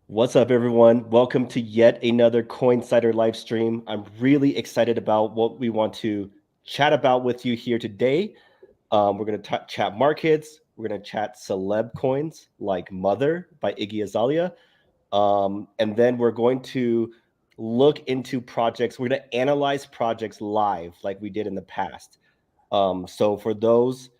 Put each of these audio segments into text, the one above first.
What's up, everyone? Welcome to yet another Coinsider live stream. I'm really excited about what we want to chat about with you here today. We're going to chat markets. We're going to chat celeb coins like Mother by Iggy Azalea. And then we're going to look into projects. We're going to analyze projects live like we did in the past. So for those,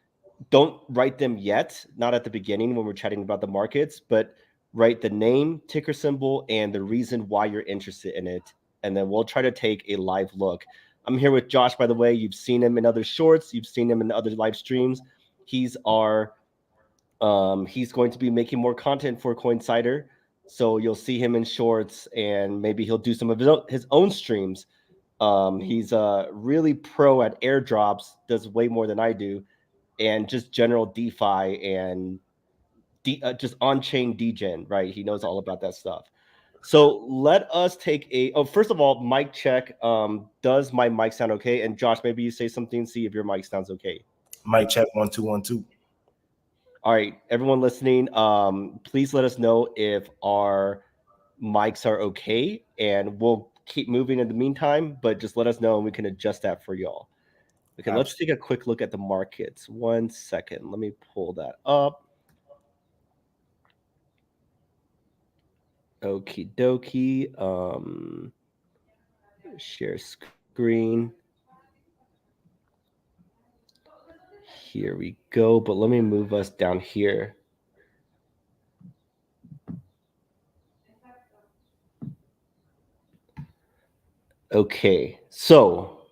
don't write them yet, not at the beginning when we're chatting about the markets, but write the name, ticker symbol, and the reason why you're interested in it. And then we'll try to take a live look. I'm here with Josh, by the way. You've seen him in other shorts, you've seen him in other live streams. He's he's going to be making more content for Coincider. So you'll see him in shorts, and maybe he'll do some of his own streams. He's really pro at airdrops, does way more than I do, and just general DeFi and just on-chain degen, right? He knows all about that stuff. So let us take first of all, mic check. Does my mic sound okay? And Josh, maybe you say something, see if your mic sounds okay. Mic check 1 2 1 2. All right, everyone listening, please let us know if our mics are okay, and we'll keep moving in the meantime, but just let us know and we can adjust that for y'all. Okay, let's take a quick look at the markets. 1 second. Let me pull that up. Okie dokie. Share screen. Here we go. But let me move us down here. Okay, so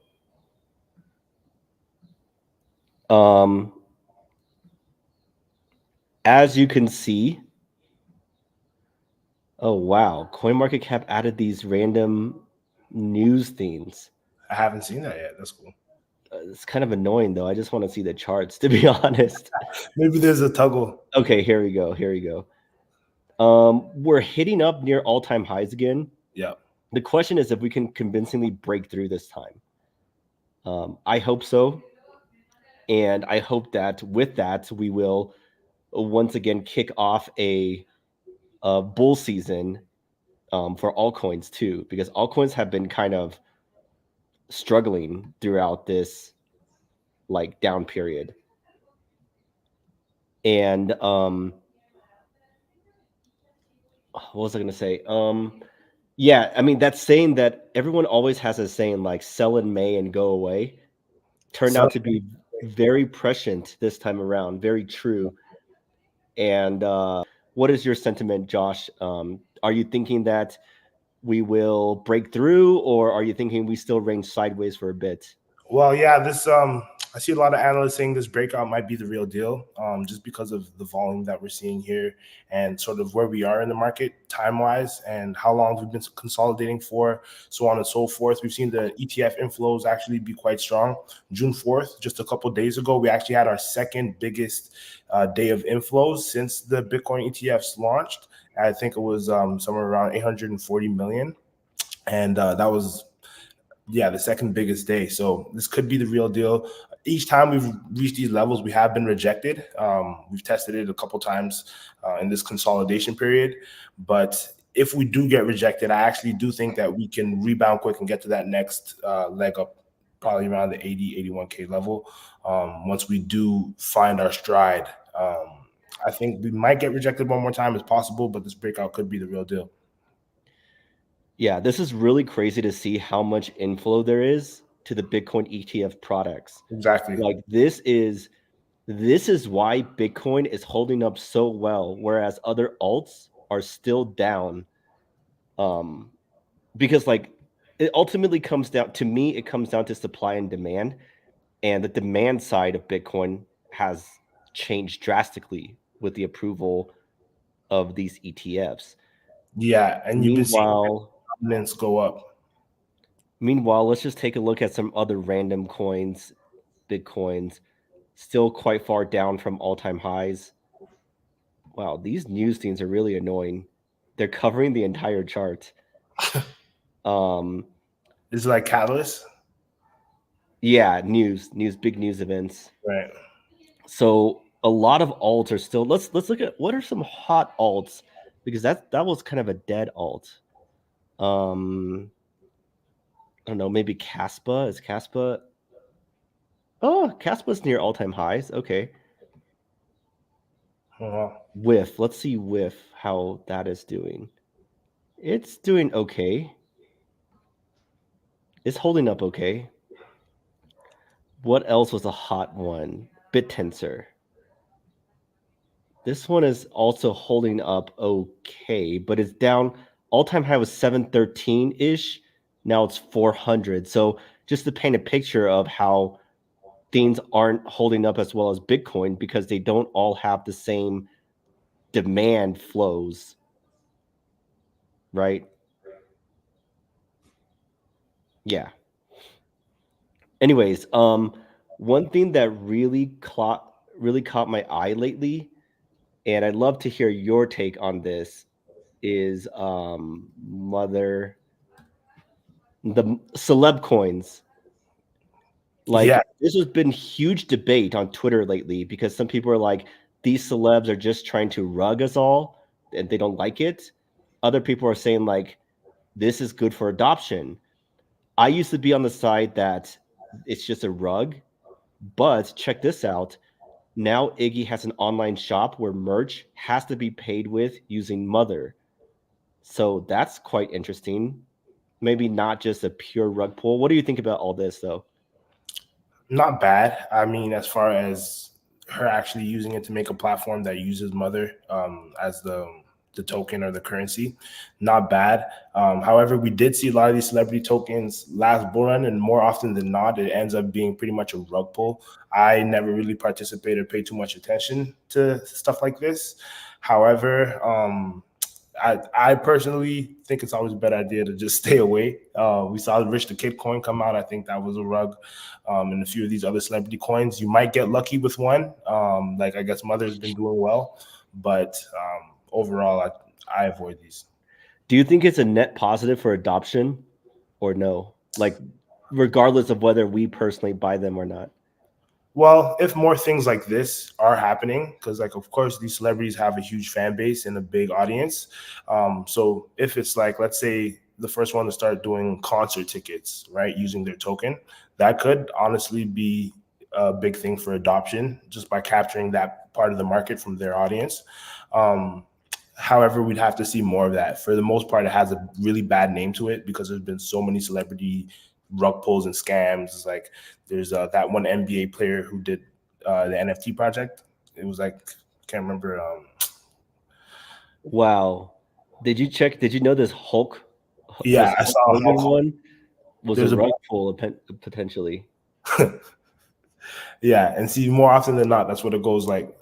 as you can see, oh wow, CoinMarketCap added these random news things. I haven't seen that yet. That's cool. It's kind of annoying though. I just want to see the charts, to be honest. Maybe there's a toggle. Okay, here we go. Here we go. We're hitting up near all-time highs again. Yeah. The question is if we can convincingly break through this time. I hope so. And I hope that with that, we will once again kick off a bull season for altcoins too, because altcoins have been kind of struggling throughout this like down period. And what was I going to say? Yeah, I mean, that saying that everyone always has a saying like sell in May and go away turned out to be very prescient this time around, very true. And what is your sentiment, Josh? Are you thinking that we will break through, or are you thinking we still range sideways for a bit? Well, yeah, this I see a lot of analysts saying this breakout might be the real deal, just because of the volume that we're seeing here and sort of where we are in the market time-wise and how long we've been consolidating for, so on and so forth. We've seen the ETF inflows actually be quite strong. June 4th, just a couple of days ago, we actually had our second biggest day of inflows since the Bitcoin ETFs launched. I think it was somewhere around 840 million, and that was the second biggest day. So this could be the real deal. Each time we've reached these levels, we have been rejected. We've tested it a couple times in this consolidation period. But if we do get rejected, I actually do think that we can rebound quick and get to that next leg up, probably around the 80, 81K level. Once we do find our stride, I think we might get rejected one more time. It's possible, but this breakout could be the real deal. Yeah, this is really crazy to see how much inflow there is to the Bitcoin ETF products. Exactly. Like this is why Bitcoin is holding up so well, whereas other alts are still down. Because like it ultimately comes down to me, it comes down to supply and demand, and the demand side of Bitcoin has changed drastically with the approval of these ETFs. Yeah, and you've been seeing Meanwhile, go up. let's just take a look at some other random coins. Bitcoins still quite far down from all-time highs. Wow, these news things are really annoying. They're covering the entire chart. Is it like Catalyst? Yeah, big news events. Right. So a lot of alts are still. Let's look at what are some hot alts because that was kind of a dead alt. I don't know, maybe Caspa. Is Caspa? Oh, Caspa's near all-time highs. Okay. Whiff. Let's see Whiff, how that is doing. It's doing okay. It's holding up okay. What else was a hot one? BitTensor. This one is also holding up okay, but it's down. All-time high was 713-ish. Now it's 400. So just to paint a picture of how things aren't holding up as well as Bitcoin, because they don't all have the same demand flows, right? Yeah. Anyways, one thing that really caught my eye lately, and I'd love to hear your take on this, is the celeb coins. Like, Yeah, this has been huge debate on Twitter lately, because some people are like, these celebs are just trying to rug us all and they don't like it. Other people are saying like, this is good for adoption. I used to be on the side that it's just a rug, but check this out. Now Iggy has an online shop where merch has to be paid with using Mother. So that's quite interesting. Maybe not just a pure rug pull. What do you think about all this, though? not bad. I mean, as far as her actually using it to make a platform that uses Mother as the token or the currency, not bad. However, we did see a lot of these celebrity tokens last bull run, and more often than not, it ends up being pretty much a rug pull. I never really participated or paid too much attention to stuff like this. However, I personally think it's always a better idea to just stay away. We saw Rich the Kid coin come out. I think that was a rug. And a few of these other celebrity coins, you might get lucky with one. Like, I guess Mother's been doing well, but overall, I avoid these. Do you think it's a net positive for adoption or no? Like, regardless of whether we personally buy them or not? Well, if more things like this are happening, because like, of course, these celebrities have a huge fan base and a big audience. So if it's like, let's say the first one to start doing concert tickets, right, using their token, that could honestly be a big thing for adoption, just by capturing that part of the market from their audience. However, we'd have to see more of that. For the most part, it has a really bad name to it because there's been so many celebrity rug pulls and scams. It's like, there's that one NBA player who did the NFT project. It was like, can't remember. Wow. Did you know this Yeah, I Hulk saw Hogan Hulk. one was a There's a rug pull potentially? yeah, and see, more often than not, that's what it goes like.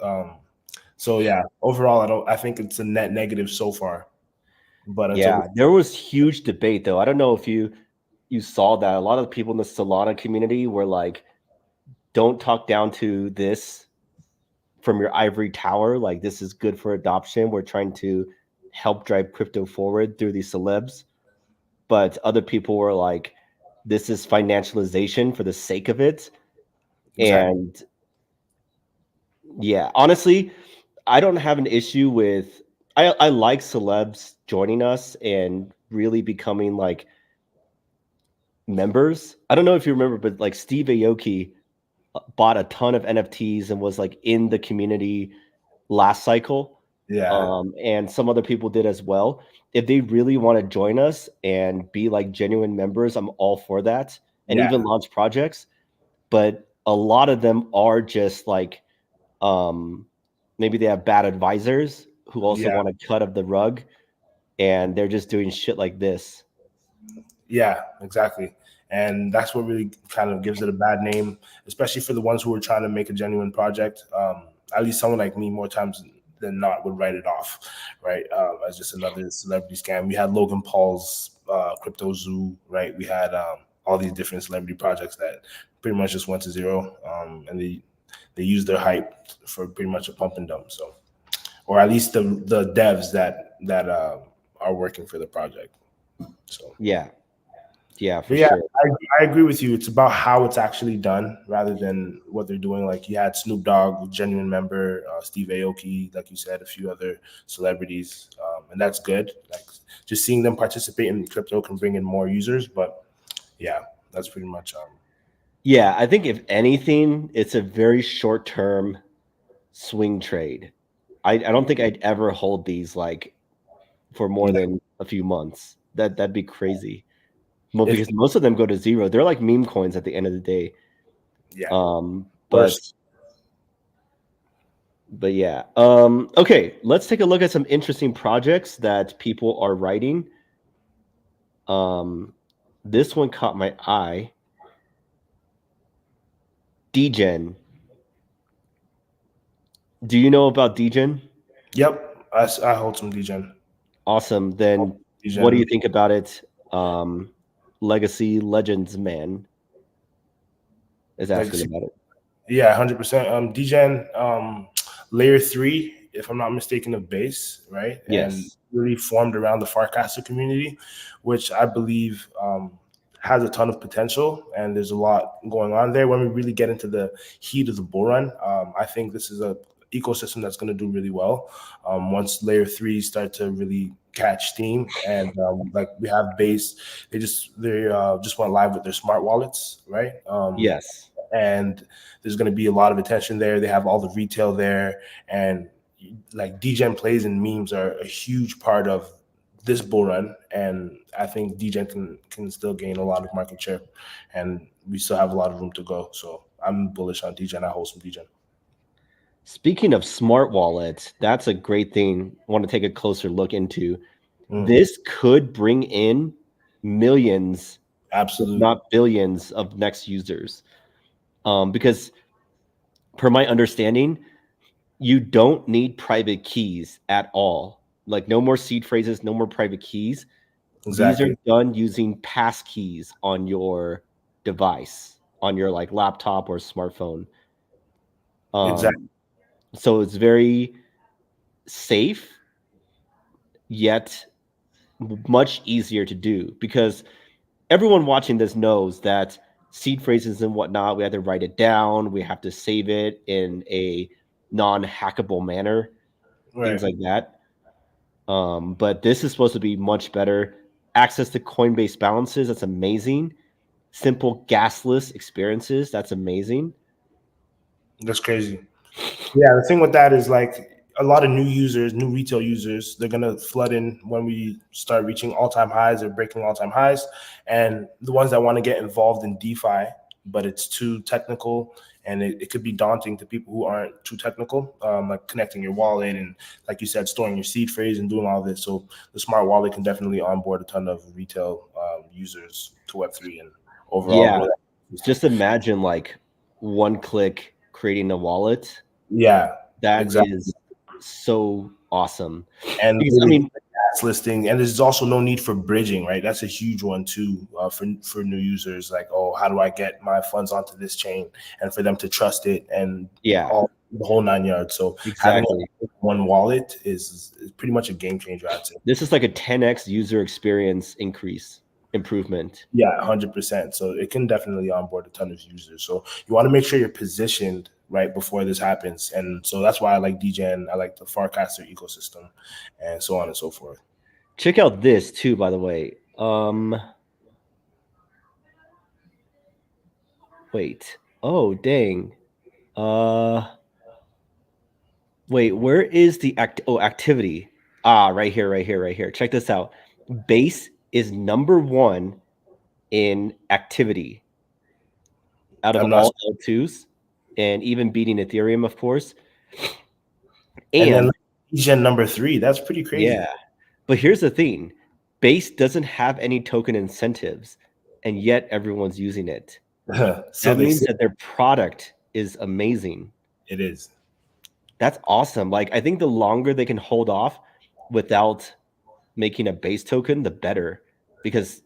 So yeah, overall, I think it's a net negative so far. But Yeah, there was huge debate though. I don't know if you saw that. A lot of the people in the Solana community were like, don't talk down to this from your ivory tower. Like, this is good for adoption. We're trying to help drive crypto forward through these celebs. But other people were like, this is financialization for the sake of it. exactly. And yeah, honestly, I don't have an issue with I like celebs joining us and really becoming like members. I don't know if you remember, but like Steve Aoki bought a ton of NFTs and was like in the community last cycle. Yeah, And some other people did as well. If they really want to join us and be like genuine members, I'm all for that. And yeah, even launch projects. But a lot of them are just like, maybe they have bad advisors who also yeah. want a cut of the rug, and they're just doing shit like this. Yeah, exactly. And that's what really kind of gives it a bad name, especially for the ones who are trying to make a genuine project. At least someone like me, more times than not, would write it off, right? As just another celebrity scam. We had Logan Paul's Crypto Zoo, right? We had all these different celebrity projects that pretty much just went to zero, and they used their hype for pretty much a pump and dump. So, or at least the devs that are working for the project. So. Yeah, for But yeah, sure. I agree with you. It's about how it's actually done rather than what they're doing. Like, you had Snoop Dogg, genuine member, Steve Aoki, like you said, a few other celebrities, and that's good. Like just seeing them participate in crypto can bring in more users. But yeah, that's pretty much. Yeah, I think if anything, it's a very short term swing trade. I don't think I'd ever hold these like for more than a few months. That'd be crazy. Well, because most of them go to zero. They're like meme coins at the end of the day. Yeah. But yeah. Okay, let's take a look at some interesting projects that people are writing. This one caught my eye. Degen. Do you know about Degen? Yep, I hold some Degen. Awesome. Then Degen. what do you think about it? Legacy Legends Man is asking about it. Yeah, 100%. Degen, layer 3, if I'm not mistaken, of base, right? Yes. And really formed around the Farcaster community, which I believe has a ton of potential, and there's a lot going on there. When we really get into the heat of the bull run, I think this is a ecosystem that's going to do really well once layer 3 start to really catch steam. And like we have base, they just went live with their smart wallets, right? Yes. And there's going to be a lot of attention there. They have all the retail there, and like Degen plays and memes are a huge part of this bull run. And I think Degen can still gain a lot of market share, and we still have a lot of room to go. So I'm bullish on Degen. I hold some Degen. Speaking of smart wallets, that's a great thing. I want to take a closer look into. This could bring in millions, absolutely, if not billions, of next users. Because per my understanding, you don't need private keys at all. Like no more seed phrases, no more private keys. Exactly. These are done using pass keys on your device, on your like laptop or smartphone. Exactly. So it's very safe, yet much easier to do, because everyone watching this knows that seed phrases and whatnot, we have to write it down, we have to save it in a non-hackable manner, things like that. But this is supposed to be much better. Access to Coinbase balances, that's amazing. Simple gasless experiences, that's amazing. That's crazy. Yeah, the thing with that is like a lot of new users, new retail users, they're going to flood in when we start reaching all-time highs or breaking all-time highs. And the ones that want to get involved in DeFi, but it's too technical and it could be daunting to people who aren't too technical, like connecting your wallet and, like you said, storing your seed phrase and doing all this. So the smart wallet can definitely onboard a ton of retail users to Web3 and overall. Yeah, just imagine like one click creating a wallet. Yeah, that is so awesome. And because, I mean, listing, and there's also no need for bridging, right? That's a huge one too for new users. Like, oh, how do I get my funds onto this chain, and for them to trust it, and the whole 9 yards. So having one wallet is pretty much a game changer, I'd say. This is like a 10x user experience improvement. Yeah, 100%. So it can definitely onboard a ton of users. So you want to make sure you're positioned right before this happens. And so that's why I like Degen. I like the Farcaster ecosystem and so on and so forth. Check out this too, by the way. Wait. Oh, dang. Wait, where is the activity? Right here. Check this out. Base is number 1 in activity out of all L2s, and even beating Ethereum, of course. And then Degen number 3. That's pretty crazy. Yeah. But here's the thing. Base doesn't have any token incentives, and yet everyone's using it. So that means that their product is amazing. It is. That's awesome. Like, I think the longer they can hold off without making a base token, the better. Because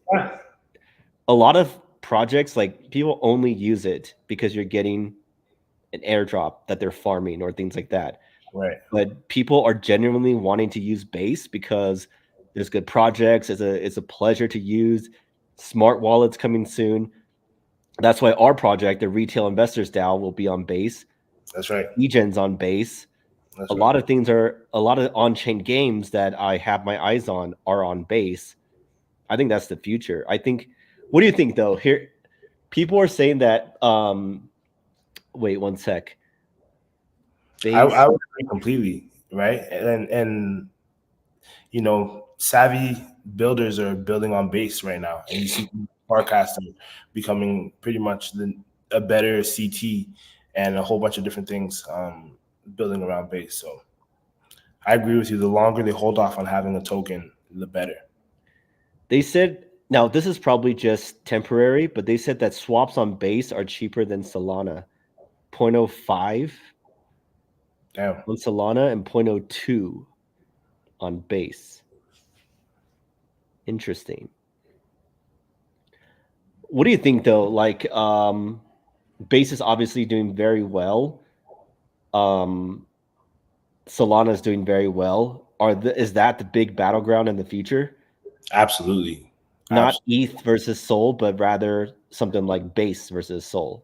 a lot of projects, like, people only use it because you're getting an airdrop that they're farming or things like that. Right. But people are genuinely wanting to use base because there's good projects. It's a pleasure to use. Smart wallets coming soon. That's why our project, the Retail Investors DAO, will be on base. That's right. Degen's on base. That's a right. lot of things are a lot of on-chain games that I have my eyes on are on base. I think that's the future. I think. What do you think though? Here, people are saying that. Wait one sec. Base. I would agree completely, right? And you know, savvy builders are building on base right now, and you see Farcaster becoming pretty much a better CT and a whole bunch of different things building around base. So I agree with you. The longer they hold off on having a token, the better. They said now this is probably just temporary, but they said that swaps on base are cheaper than Solana. 0.05 Damn. on Solana and 0.02 on base. Interesting. What do you think though? Like base is obviously doing very well. Solana is doing very well. Is that the big battleground in the future? Absolutely. Not Absolutely. ETH versus Sol, but rather something like base versus Sol.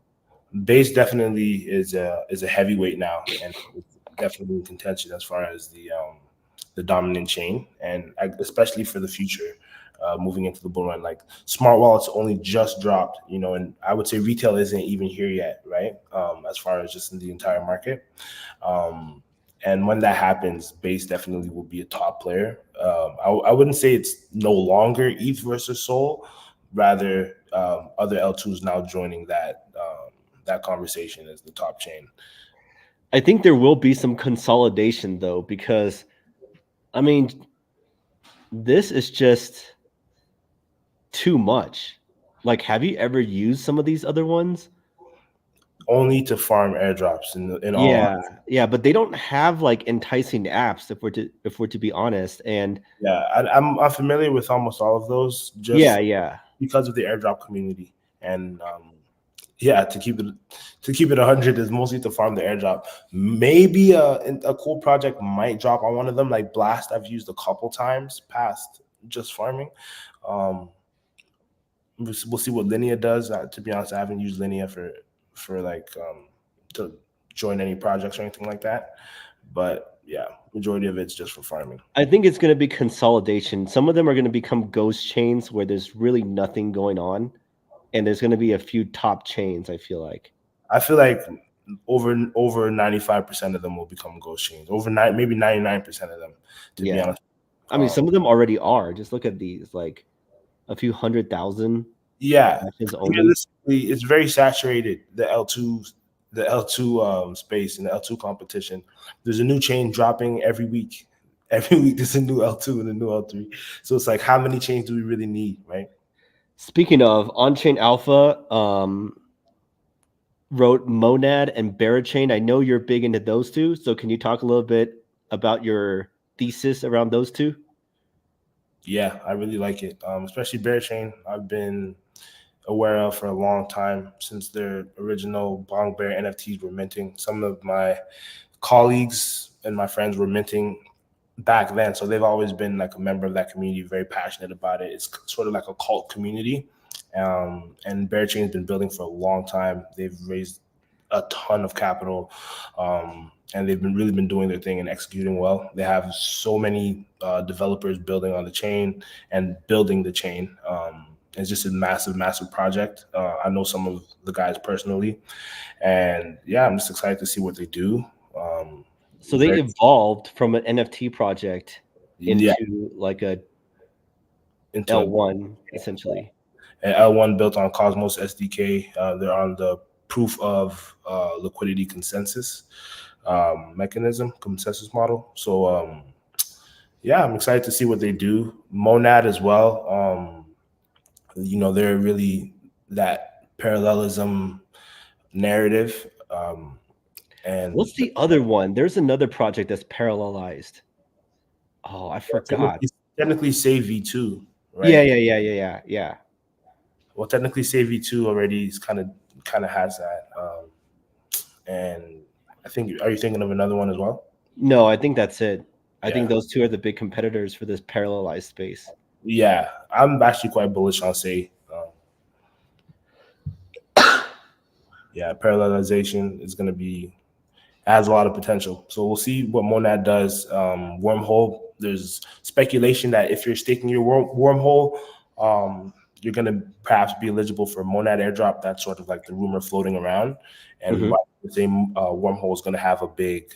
Base definitely is a heavyweight now, and it's definitely in contention as far as the dominant chain, and especially for the future, moving into the bull run. Like smart wallets only just dropped, you know, and I would say retail isn't even here yet, right? As far as just in the entire market. And when that happens, base definitely will be a top player. I wouldn't say it's no longer ETH versus Sol, rather other L2s now joining that conversation as the top chain. I think there will be some consolidation though, because I mean, this is just too much. Like, have you ever used some of these other ones? Only to farm airdrops in all Yeah, honesty. yeah, but they don't have like enticing apps if we're to be honest. And Yeah, I'm familiar with almost all of those yeah, just yeah. because of the airdrop community. And yeah, to keep it 100 is mostly to farm the airdrop. Maybe a cool project might drop on one of them, like Blast. I've used a couple times past just farming. Um, we'll see what Linea does. To be honest, I haven't used Linea for like to join any projects or anything like that. But yeah, majority of it's just for farming. I think it's going to be consolidation. Some of them are going to become ghost chains where there's really nothing going on, and there's going to be a few top chains, I feel like. I feel like over 95% of them will become ghost chains. Maybe 99% of them, to be Yeah. honest. I mean, some of them already are. Just look at these, like a few 100,000 Yeah, matches only. realistically, it's very saturated. The L2 space and the L2 competition. There's a new chain dropping every week. Every week there's a new L2 and a new L3. So it's like, how many chains do we really need, right? Speaking of on-chain alpha, wrote Monad and Barachain. I know you're big into those two, so can you talk a little bit about your thesis around those two? Yeah, I really like it. Especially Bear Chain. I've been aware of for a long time since their original Bong Bear NFTs were minting. Some of my colleagues and my friends were minting back then, so they've always been like a member of that community, very passionate about it. It's sort of like a cult community, and Bear Chain's been building for a long time. They've raised a ton of capital, and they've really been doing their thing and executing well. They have so many developers building on the chain and building the chain. It's just a massive, massive project. I know some of the guys personally, and yeah, I'm just excited to see what they do. So they Very, evolved from an NFT project yeah, into like a into a L1 essentially. and L1 built on Cosmos SDK. They're on the proof of liquidity consensus mechanism, consensus model. So yeah, I'm excited to see what they do. Monad as well. You know, they're really that parallelism narrative. And What's the other one? There's another project that's parallelized. Oh, I forgot. technically say V2, Yeah, right? yeah, yeah, yeah, yeah, yeah. Well, technically say V2 already is kind of has that. And I think, are you thinking of another one as well? No, I think that's it. I think Yeah. those two are the big competitors for this parallelized space. Yeah. I'm actually quite bullish on say. Yeah, parallelization is going to be has a lot of potential. So we'll see what Monad does. Wormhole, there's speculation that if you're staking your wormhole, you're going to perhaps be eligible for Monad airdrop. That's sort of like the rumor floating around. And the same wormhole is going to have a big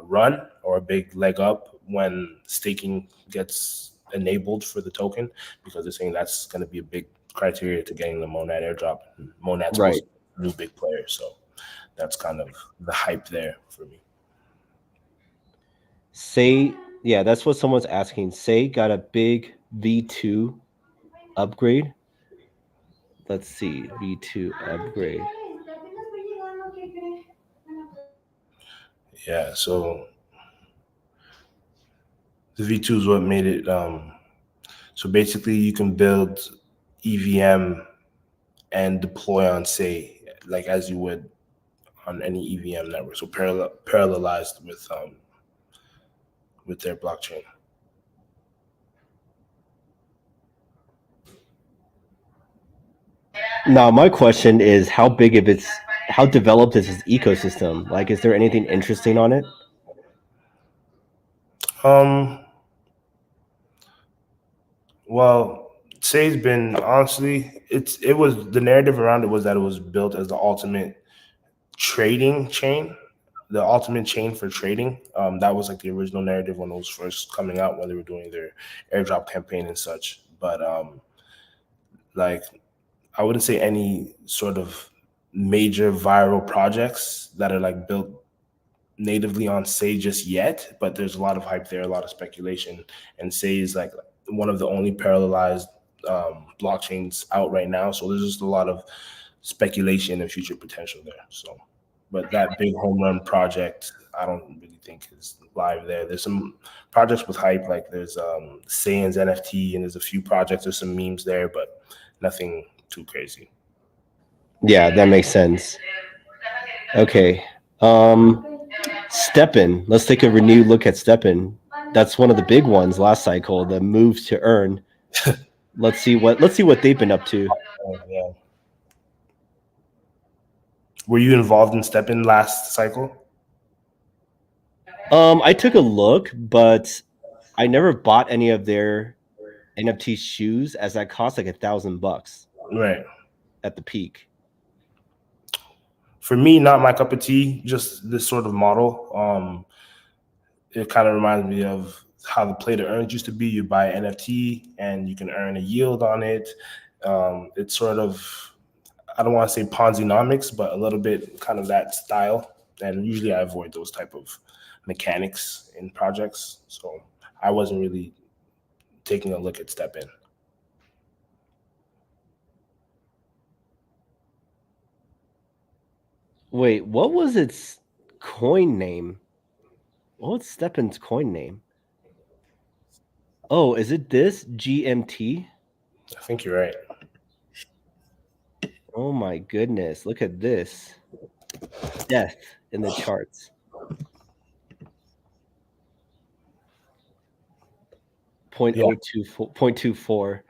run or a big leg up when staking gets enabled for the token, because they're saying that's going to be a big criteria to getting the Monad airdrop. Monad's supposed to be a new big player. So that's kind of the hype there for me. Say, yeah, that's what someone's asking. Say got a big V2 upgrade. Let's see, V2 upgrade. Yeah, so the V2 is what made it. So basically, you can build EVM and deploy on, say, like as you would on any EVM network. So parallelized with their blockchain. Now, my question is, how developed is its ecosystem? Like, is there anything interesting on it? Well, Say's been, honestly, it was, the narrative around it was that it was built as the ultimate trading chain, the ultimate chain for trading. That was like the original narrative when it was first coming out, when they were doing their airdrop campaign and such. But like, I wouldn't say any sort of major viral projects that are like built natively on Say just yet, but there's a lot of hype there, a lot of speculation, and Say is like one of the only parallelized blockchains out right now. So there's just a lot of speculation and future potential there. So, but that big home run project, I don't really think is live there. There's some projects with hype, like there's Saiyan's NFT, and there's a few projects, there's some memes there, but nothing too crazy. Yeah, that makes sense. Okay. Steppen. Let's take a renewed look at Steppen. That's one of the big ones last cycle, the moves to earn. Let's see what they've been up to. Yeah. Were you involved in Steppen last cycle? I took a look, but I never bought any of their NFT shoes, as that cost like $1,000 Right. at the peak. For me, not my cup of tea, just this sort of model. It kind of reminds me of how the play to earn used to be. You buy an NFT and you can earn a yield on it. It's sort of, I don't want to say Ponzi-nomics, but a little bit kind of that style. And usually I avoid those type of mechanics in projects. So I wasn't really taking a look at Steppen. Wait, what was its coin name? What's Steppen's coin name? Oh, is it this GMT? I think you're right. Oh my goodness, look at this. Death in the charts. 0.024.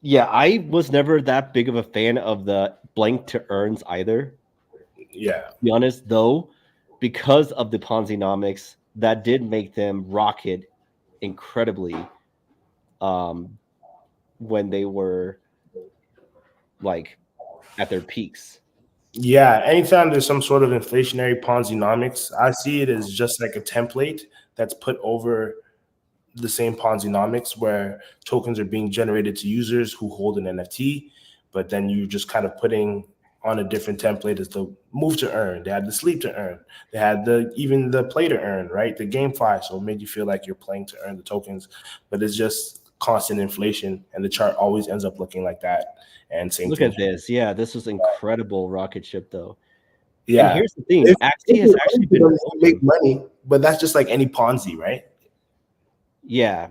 Yeah, I was never that big of a fan of the blank to earns either. Yeah. To be honest, though, because of the Ponzi-nomics, that did make them rocket incredibly when they were like at their peaks. Yeah, anytime there's some sort of inflationary Ponzi-nomics, I see it as just like a template that's put over the same Ponzi-nomics, where tokens are being generated to users who hold an NFT, but then you're just kind of putting on a different template as the move to earn. They had the sleep to earn. They had even the play to earn, right? The GameFi, so it made you feel like you're playing to earn the tokens, but it's just constant inflation, and the chart always ends up looking like that. And same Look thing. at this. Yeah, this was incredible rocket ship, though. And Yeah. here's the thing: Axie has actually been make money, but that's just like any Ponzi, right? Yeah.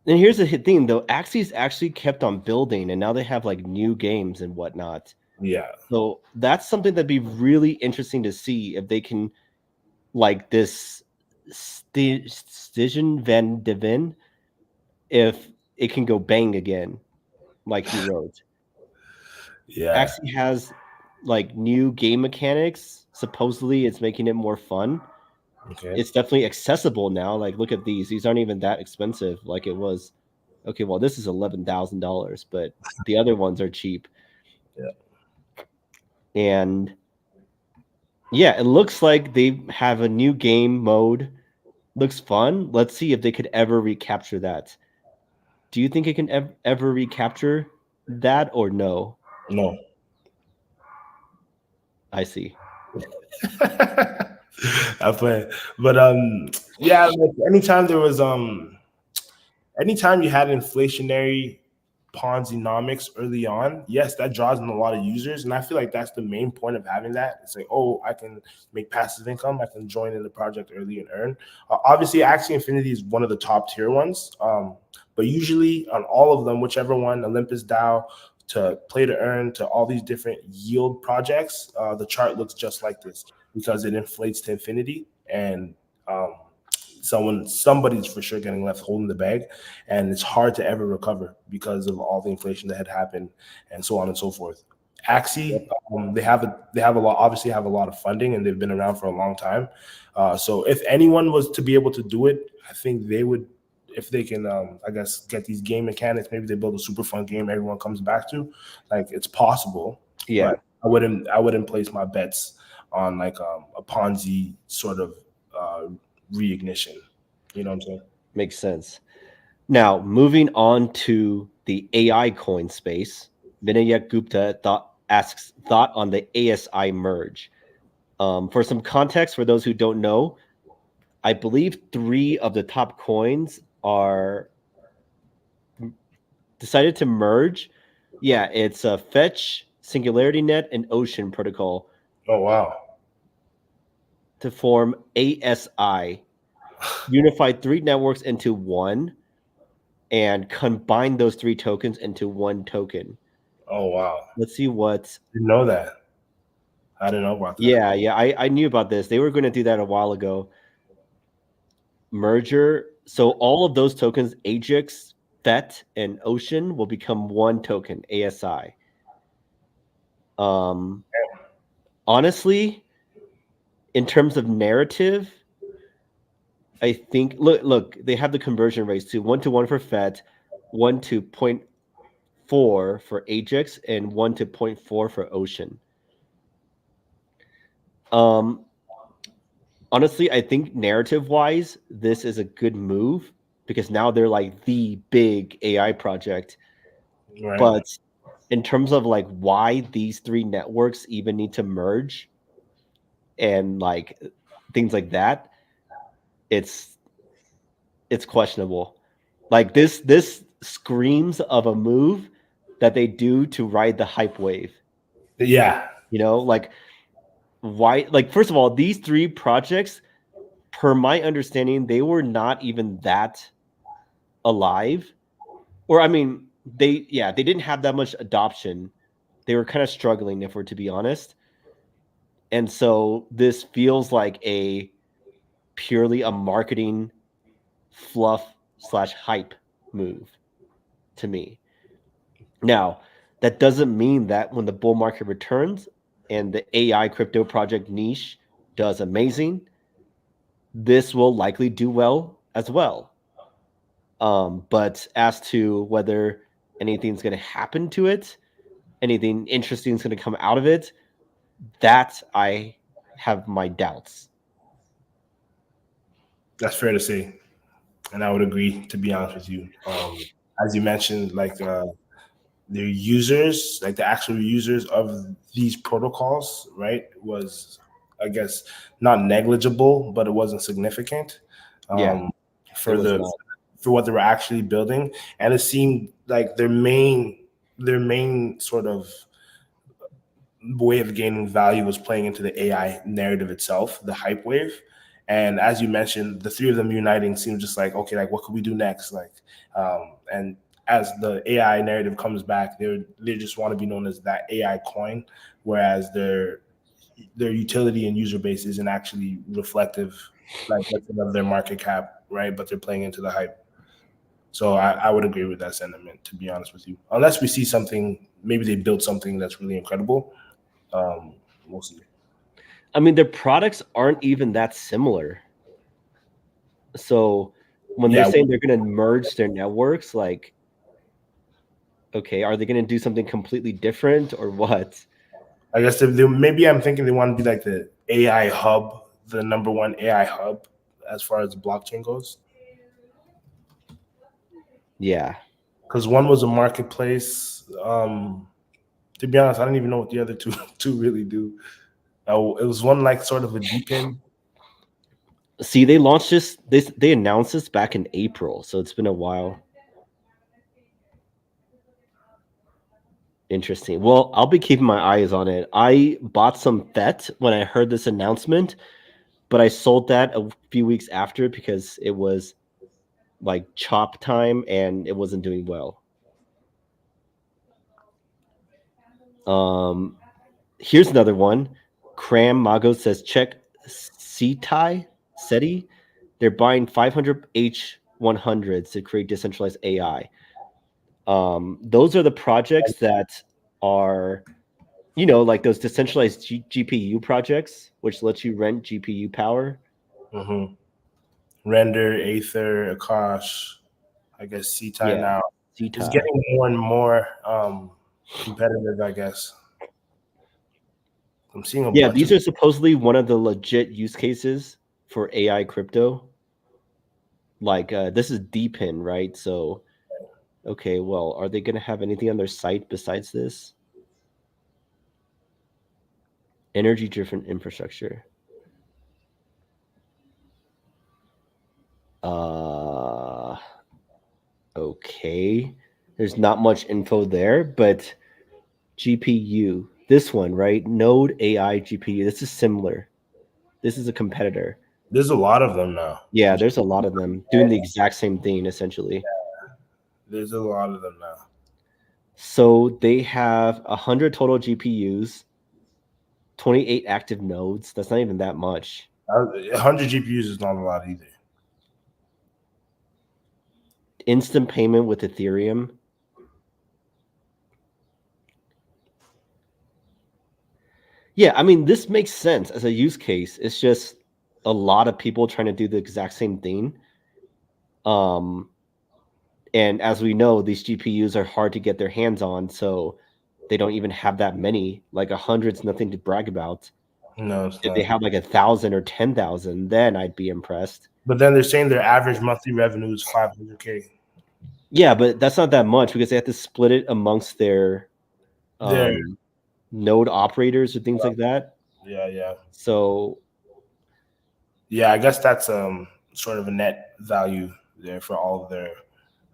And here's the thing, though: Axie's actually kept on building, and now they have like new games and whatnot. Yeah. So that's something that'd be really interesting to see if they can, like this Stigen Van Devin, if it can go bang again, like he wrote. Yeah. Axie has like new game mechanics. Supposedly, it's making it more fun. Okay. It's definitely accessible now. Like, look at these; these aren't even that expensive. Like it was. Okay, well, this is $11,000, but the other ones are cheap. Yeah. And yeah, it looks like they have a new game mode. Looks fun. Let's see if they could ever recapture that. Do you think it can ever recapture that or no? No. I see. I play, but yeah, like anytime you had inflationary Ponzi-nomics early on, yes, that draws in a lot of users, and I feel like that's the main point of having that. It's like, oh, I can make passive income, I can join in the project early and earn. Obviously, Axie Infinity is one of the top tier ones, but usually on all of them, whichever one, Olympus DAO to play to earn to all these different yield projects, the chart looks just like this because it inflates to infinity, and somebody's for sure getting left holding the bag, and it's hard to ever recover because of all the inflation that had happened and so on and so forth. Axie, they have a lot, obviously have a lot of funding, and they've been around for a long time. So if anyone was to be able to do it, I think they would, if they can, I guess, get these game mechanics. Maybe they build a super fun game everyone comes back to. Like, it's possible, Yeah. but I wouldn't place my bets on like a Ponzi sort of reignition. You know what I'm saying? Makes sense. Now, moving on to the AI coin space, Vinayek Gupta asks thought on the ASI merge. For some context, for those who don't know, I believe 3 of the top coins are decided to merge. Yeah, it's Fetch, Singularity Net, and Ocean Protocol Oh wow. to form ASI, unify 3 networks into one, and combine those 3 tokens into one token. Oh wow. Let's see what. Didn't know that. I didn't know about that. Yeah, I knew about this. They were going to do that a while ago. Merger. So all of those tokens, Ajax, FET, and Ocean, will become one token, ASI. Honestly, in terms of narrative, I think look, they have the conversion rates to 1-to-1 for FET, 1 to 0.4 for Ajax, and 1 to 0.4 for Ocean. Honestly, I think narrative wise, this is a good move because now they're like the big AI project. Right. But in terms of like why these 3 networks even need to merge and like things like that, it's questionable. Like this screams of a move that they do to ride the hype wave. Yeah. You know, like why, like first of all, these 3 projects, per my understanding, they were not even that alive. Or I mean, they didn't have that much adoption. They were kind of struggling, if we're to be honest. And so this feels like a purely a marketing fluff slash hype move to me. Now, that doesn't mean that when the bull market returns and the AI crypto project niche does amazing, this will likely do well as well. But as to whether anything's going to happen to it, anything interesting is going to come out of it, that I have my doubts. That's fair to say, and I would agree. To be honest with you, as you mentioned, like the users, like the actual users of these protocols, right, was, I guess, not negligible, but it wasn't significant. Yeah, it For was the not. for what they were actually building, and it seemed like their main sort of way of gaining value was playing into the AI narrative itself, the hype wave. And as you mentioned, the 3 of them uniting seemed just like, okay, like what could we do next? Like, and as the AI narrative comes back, they just want to be known as that AI coin, whereas their utility and user base isn't actually reflective, like let's say, of their market cap, right? But they're playing into the hype. So I would agree with that sentiment, to be honest with you. Unless we see something, maybe they built something that's really incredible. Mostly. I mean, their products aren't even that similar. So when they're Yeah, saying they're going to merge their networks, like, okay, are they going to do something completely different or what? I guess maybe I'm thinking they want to be like the AI hub, the number one AI hub as far as the blockchain goes. Yeah. Because one was a marketplace. To be honest, I don't even know what the other two really do. It was one like sort of a deep in. See, they launched this. They announced this back in April, so it's been a while. Interesting. Well, I'll be keeping my eyes on it. I bought some FET when I heard this announcement, but I sold that a few weeks after because it was like chop time and it wasn't doing well. Here's another one. Cram Mago says check SETI. They're buying 500 H100s to create decentralized AI. Those are the projects that are, like those decentralized GPU projects, which lets you rent GPU power. Mm-hmm. Render, Aether, Akash, I guess CTI Yeah, now is CTI. getting more and more competitive, I guess. I'm seeing a Yeah, bunch these of are supposedly one of the legit use cases for AI crypto. Like this is DPIN, right? So, okay, well, are they going to have anything on their site besides this? Energy driven infrastructure. Uh okay. There's not much info there, but GPU, this one, right? Node AI GPU. This is similar. This is a competitor. there's a lot of them now. Yeah, there's a lot of them doing the exact same thing essentially. There's a lot of them now. So they have 100 total GPUs, 28 active nodes. That's not even that much. 100 GPUs is not a lot either. Instant payment with Ethereum. Yeah, I mean, this makes sense as a use case. It's just a lot of people trying to do the exact same thing. Um, and as we know, these GPUs are hard to get their hands on, so they don't even have that many. Like 100's nothing to brag about. No, it's If they not. have like 1,000 or 10,000, then I'd be impressed. But then they're saying their average monthly revenue is 500K. Yeah, but that's not that much because they have to split it amongst their They're node operators or things like that. yeah. So Yeah, I guess that's sort of a net value there for all of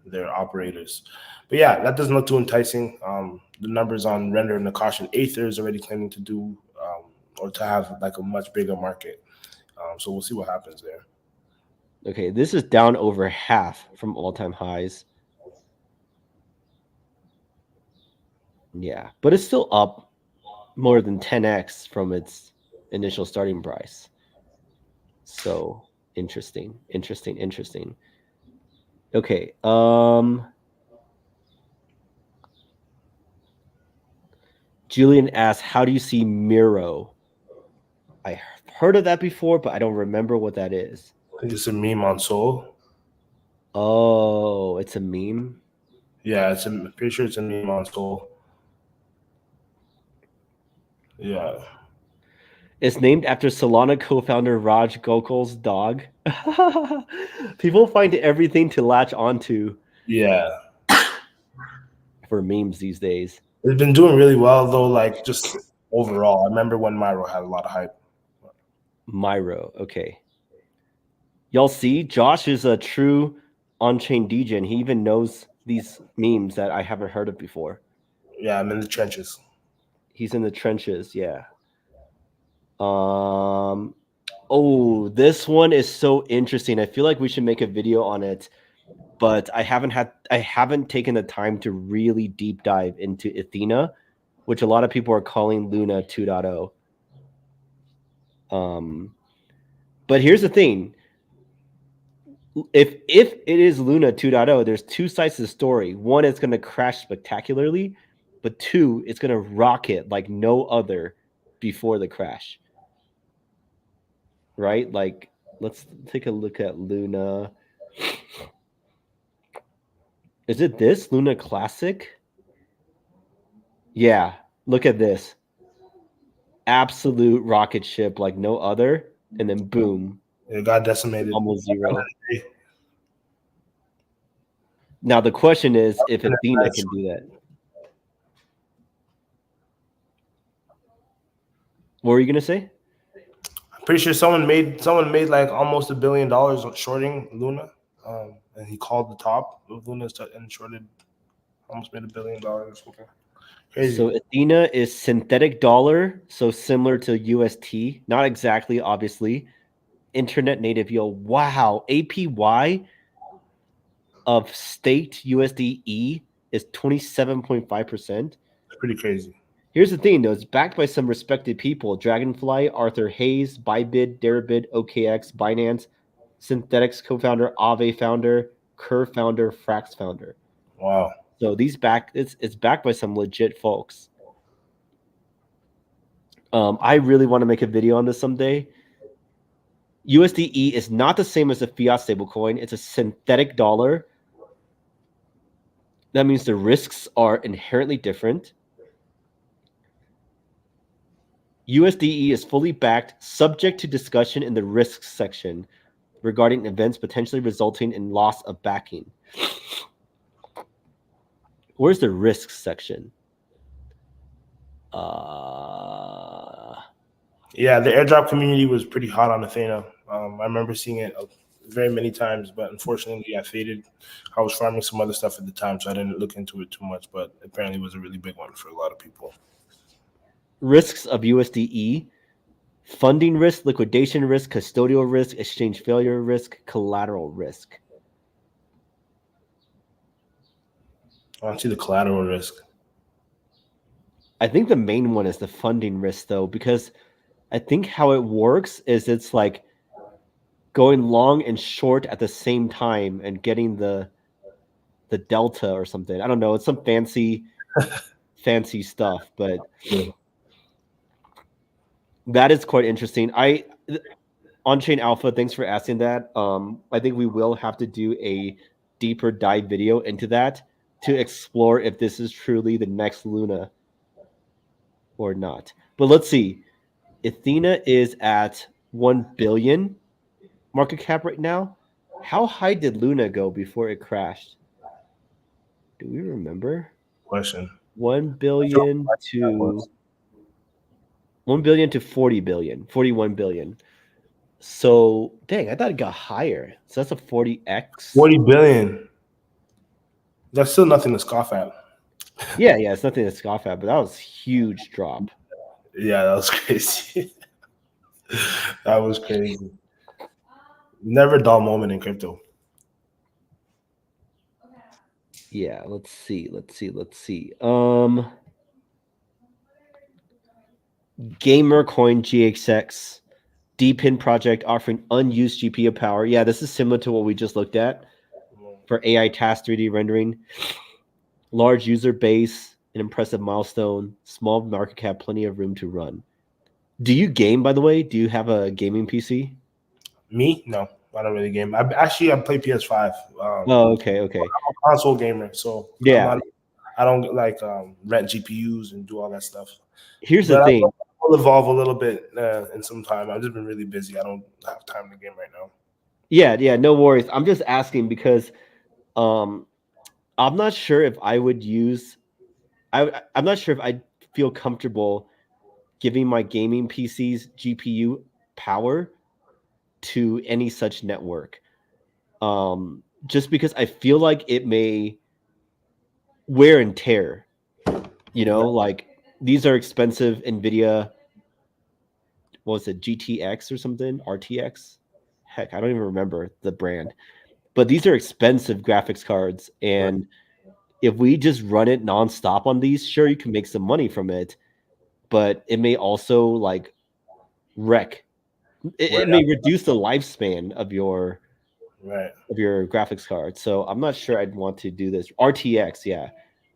their operators. But yeah, that doesn't look too enticing. The numbers on Render and Akash and Aether is already claiming to do or to have like a much bigger market. So we'll see what happens there. okay, this is down over half from all-time highs. Yeah, but it's still up more than 10x from its initial starting price. So interesting. Okay. Julian asks, how do you see Miro? I heard of that before, but I don't remember what that is. I think it's a meme on Soul. Oh, it's a meme. Yeah, I'm pretty sure it's a meme on Soul. Yeah. It's named after Solana co-founder Raj Gokul's dog. People find everything to latch onto Yeah. for memes these days. It's been doing really well though, like just overall. I remember when Myro had a lot of hype. Myro, okay. Y'all see, Josh is a true on-chain DJ, and he even knows these memes that I haven't heard of before. Yeah, I'm in the trenches. He's in the trenches, yeah. Oh, this one is so interesting. I feel like we should make a video on it, but I haven't taken the time to really deep dive into Athena, which a lot of people are calling Luna 2.0. But here's the thing. If it is Luna 2.0, there's two sides to the story. One, it's going to crash spectacularly, but two, it's going to rocket like no other before the crash, right? Like, let's take a look at Luna. Is it this Luna Classic? Yeah, look at this. Absolute rocket ship like no other, and then boom, It got decimated. almost zero. Now the question is if Athena can do that. What were you gonna say? I'm pretty sure someone made like almost $1 billion shorting Luna, and he called the top of Luna and shorted, almost made $1 billion or something. Crazy. So Athena is synthetic dollar, so similar to UST, not exactly, obviously. Internet native yield. Wow, APY of staked USDE is 27.5%. It's pretty crazy. Here's the thing, though. It's backed by some respected people. Dragonfly, Arthur Hayes, Bybit, Deribit, OKX, Binance, Synthetics co-founder, Aave founder, Curve founder, Frax founder. Wow. So it's backed by some legit folks. I really want to make a video on this someday. USDE is not the same as a fiat stablecoin. It's a synthetic dollar. That means the risks are inherently different. USDE is fully backed, subject to discussion in the risks section regarding events potentially resulting in loss of backing. Where's the risks section? Yeah, the airdrop community was pretty hot on Athena. I remember seeing it very many times, but unfortunately I faded. I was farming some other stuff at the time, so I didn't look into it too much, but apparently it was a really big one for a lot of people. Risks of USDE: funding risk, liquidation risk, custodial risk, exchange failure risk, collateral risk. I don't see the collateral risk. I think the main one is the funding risk, though, because I think how it works is it's like going long and short at the same time and getting the delta or something. I don't know. It's some fancy stuff, but that is quite interesting. On-chain alpha, thanks for asking that. I think we will have to do a deeper dive video into that to explore if this is truly the next Luna or not. But let's see. Athena is at 1 billion market cap right now. How high did Luna go before it crashed? Do we remember? Question. 1 billion to 1 billion to 40 billion, 41 billion. So, dang, I thought it got higher. So that's a 40x. 40 billion. That's still nothing to scoff at. Yeah, it's nothing to scoff at, but that was a huge drop. Yeah, that was crazy. That was crazy. Never a dull moment in crypto. Yeah, let's see. GamerCoin GXX, DPIN project offering unused GPU power. Yeah, this is similar to what we just looked at for AI task 3D rendering. Large user base, an impressive milestone, small market cap, plenty of room to run. Do you game, by the way? Do you have a gaming PC? Me? No, I don't really game. I play PS5. Okay. I'm a console gamer, so yeah, I don't like rent GPUs and do all that stuff. Here's the thing. I'll evolve a little bit in some time. I've just been really busy. I don't have time to game right now. Yeah, no worries. I'm just asking because I'm not sure if I would use I'm not sure if I'd feel comfortable giving my gaming PC's GPU power to any such network. Just because I feel like it may wear and tear. Like these are expensive NVIDIA, what was it, GTX or something? RTX? Heck, I don't even remember the brand. But these are expensive graphics cards. And if we just run it nonstop on these, sure, you can make some money from it. But it may also like wreck. It may reduce the lifespan of your graphics card. So I'm not sure I'd want to do this. RTX, yeah.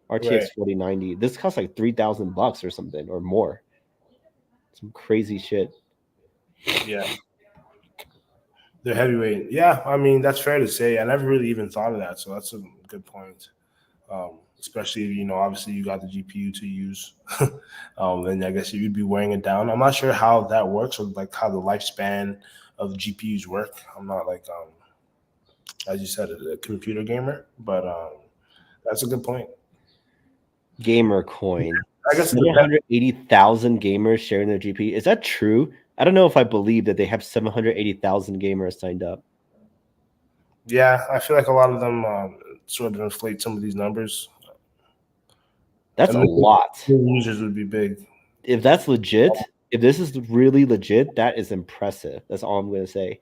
RTX 4090. This costs like $3,000 or something or more. Some crazy shit. Yeah. They're heavyweight. Yeah, I mean, that's fair to say. I never really even thought of that, so that's a good point. Especially, obviously you got the GPU to use. Then I guess you'd be wearing it down. I'm not sure how that works or like how the lifespan of GPUs work. I'm not like, as you said, a computer gamer, but that's a good point. GamerCoin. I guess it depends. 780,000 gamers sharing their GPU. Is that true? I don't know if I believe that they have 780,000 gamers signed up. Yeah, I feel like a lot of them sort of inflate some of these numbers. That's a lot. Users would be big. If that's legit, if this is really legit, that is impressive. That's all I'm going to say.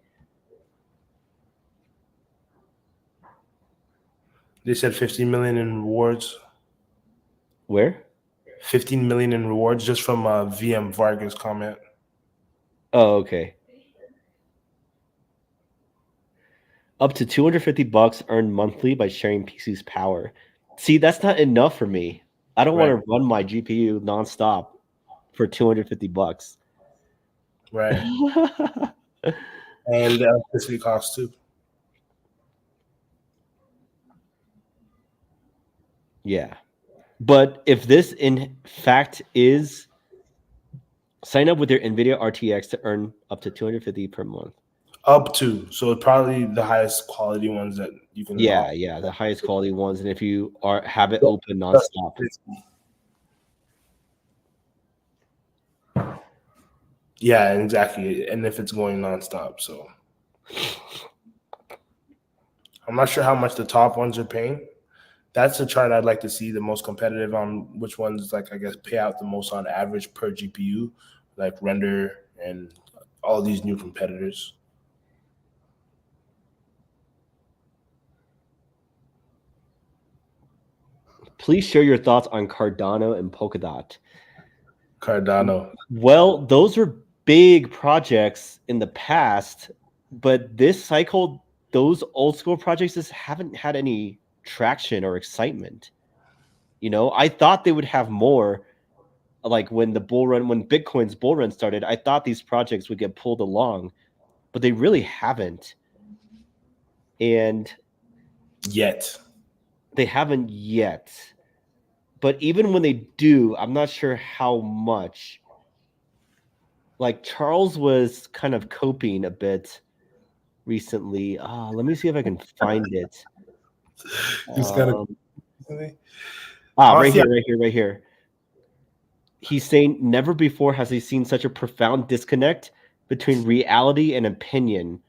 They said 15 million in rewards. Where? 15 million in rewards just from VM Vargas comment. Oh, okay. Up to $250 earned monthly by sharing PC's power. See, that's not enough for me. I don't want to run my GPU nonstop for $250. Right. And electricity costs too. Yeah. But if this in fact is, sign up with your NVIDIA RTX to earn up to $250 per month. Up to, so probably the highest quality ones that you can. Yeah, the highest quality ones, and if you have it open nonstop. Yeah, exactly, and if it's going nonstop, so I'm not sure how much the top ones are paying. That's a chart I'd like to see, the most competitive on which ones, like, I guess, pay out the most on average per GPU, like Render and all these new competitors. Please share your thoughts on Cardano and Polkadot. Cardano. Well, those were big projects in the past, but this cycle, those old school projects just haven't had any traction or excitement. I thought they would have more. Like when Bitcoin's bull run started, I thought these projects would get pulled along, but they really haven't. And they haven't yet. But even when they do, I'm not sure how much. Like Charles was kind of coping a bit recently. Let me see if I can find it. Right here. He's saying never before has he seen such a profound disconnect between reality and opinion.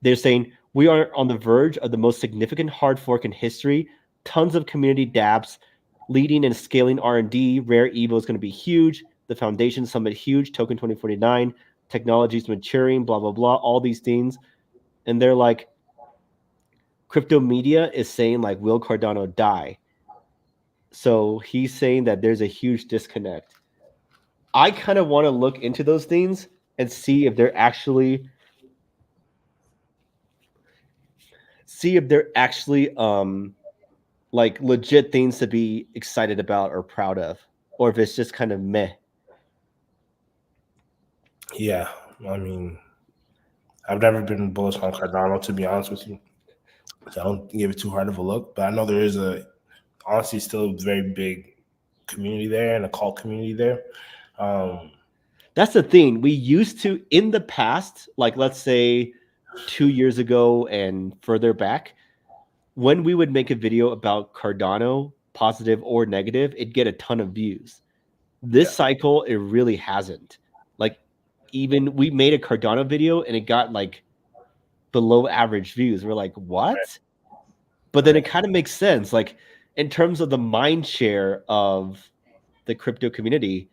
They're saying we are on the verge of the most significant hard fork in history. Tons of community dApps, leading and scaling R&D. Rare Evo is going to be huge. The Foundation Summit huge. Token 2049. Technologies maturing. Blah blah blah. All these things, and they're like, crypto media is saying like, will Cardano die? So he's saying that there's a huge disconnect. I kind of want to look into those things and see if they're actually like legit things to be excited about or proud of, or if it's just kind of meh. Yeah, I mean, I've never been bullish on Cardano, to be honest with you. So I don't give it too hard of a look, but I know there is honestly still a very big community there and a cult community there. That's the thing. We used to, in the past, like let's say 2 years ago and further back, when we would make a video about Cardano, positive or negative, it'd get a ton of views. This cycle, it really hasn't. Like, even we made a Cardano video and it got like below average views. We're like, what? Right. But then it kind of makes sense. Like, in terms of the mind share of the crypto community,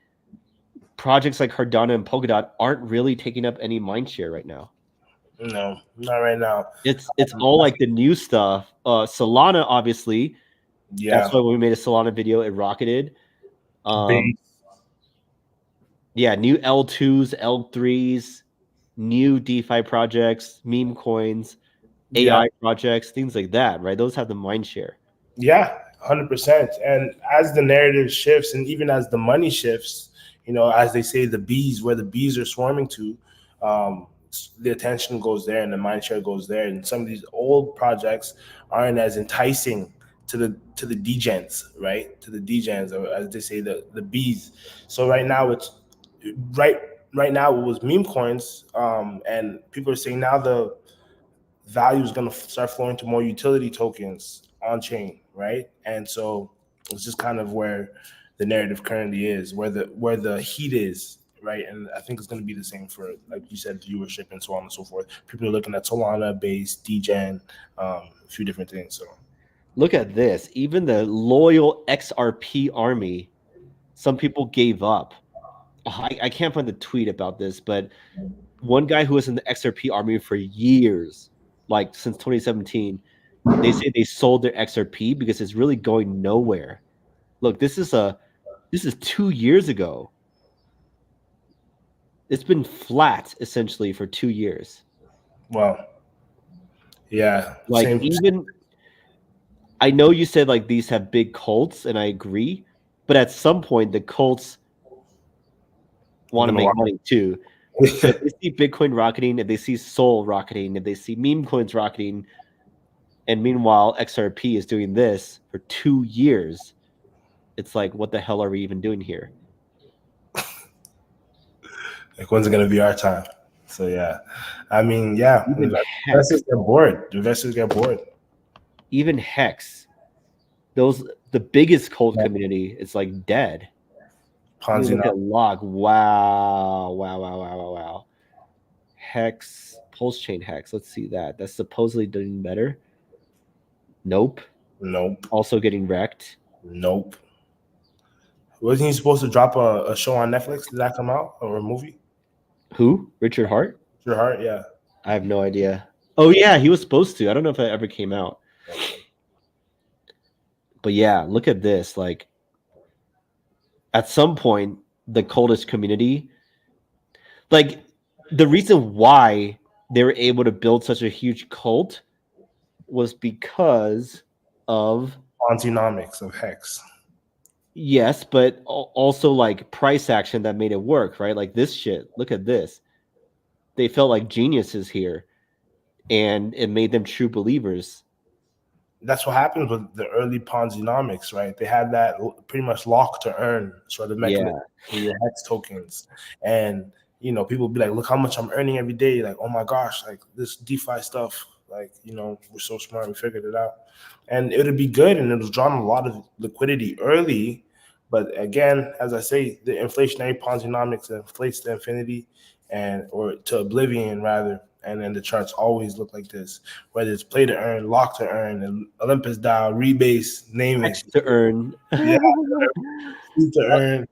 projects like Cardano and Polkadot aren't really taking up any mind share right now. No, not right now. It's all like the new stuff. Solana, obviously. Yeah. That's why when we made a Solana video, it rocketed. Yeah, new L2s, L3s, new DeFi projects, meme coins, AI projects, things like that, right? Those have the mind share. Yeah, 100%. And as the narrative shifts and even as the money shifts, as they say, the bees, where the bees are swarming to, the attention goes there and the mind share goes there. And some of these old projects aren't as enticing to the degens, right? To the degens, or as they say, the bees. So right now it's right now it was meme coins, and people are saying now the value is going to start flowing to more utility tokens on chain, right? And so it's just kind of where the narrative currently is, where the heat is, right? And I think it's going to be the same for, like you said, viewership and so on and so forth. People are looking at Solana based degen, a few different things. So look at this. Even the loyal XRP army, some people gave up. I can't find the tweet about this, but one guy who was in the XRP army for years, like since 2017, they say they sold their XRP because it's really going nowhere. Look, this is 2 years ago. It's been flat essentially for 2 years. well, yeah, Like even I know you said like these have big cults, and I agree, but at some point the cults want to make money too. So if they see Bitcoin rocketing, if they see Sol rocketing, if they see meme coins rocketing, and meanwhile XRP is doing this for 2 years, it's like, what the hell are we even doing here? Like, when's it going to be our time? So yeah, I mean, yeah, investors get bored. Investors get bored. Even Hex, the biggest cult community, is like dead. Ponzi look at log. Wow. Hex, pulse chain Hex. Let's see that. That's supposedly doing better. Nope. Also getting wrecked. Nope. Wasn't he supposed to drop a show on Netflix? Did that come out, or a movie? Who? Richard Hart? Richard Hart, yeah. I have no idea. Oh yeah, he was supposed to. I don't know if it ever came out. But yeah, look at this. Like, at some point, the cultist community, like, the reason why they were able to build such a huge cult was because of Ponzi-nomics of Hex. Yes, but also like price action that made it work, right? Like this shit. Look at this. They felt like geniuses here, and it made them true believers. That's what happened with the early Ponzi-nomics, right? They had that pretty much lock to earn sort of mechanism for your Hex tokens. And, people be like, look how much I'm earning every day. Like, oh my gosh, like this DeFi stuff, like, we're so smart, we figured it out. And it would be good, and it was drawing a lot of liquidity early. But again, as I say, the inflationary Ponzi-nomics inflates to infinity, or to oblivion rather. And then the charts always look like this, whether it's play to earn, lock to earn, and Olympus DAO, rebase, name it. To earn. Yeah. To earn.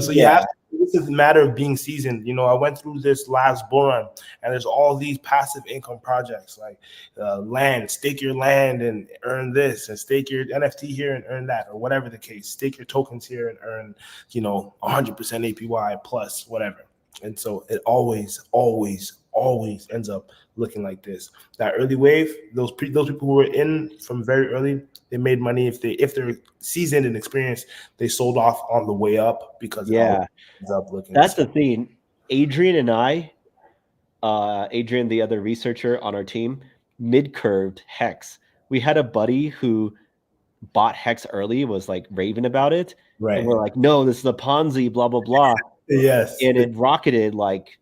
So you have to, this is a matter of being seasoned. I went through this last bull run, and there's all these passive income projects like land, stake your land and earn this, and stake your NFT here and earn that, or whatever the case. Stake your tokens here and earn, 100% APY plus whatever. And so it always ends up looking like this. That early wave, those people who were in from very early, they made money. If they're seasoned and experienced, they sold off on the way up because it ends up looking. That's the thing. Adrian and I, Adrian, the other researcher on our team, mid-curved Hex. We had a buddy who bought Hex early, was like raving about it. Right. And we're like, no, this is a Ponzi, blah, blah, blah. Yes. And it rocketed like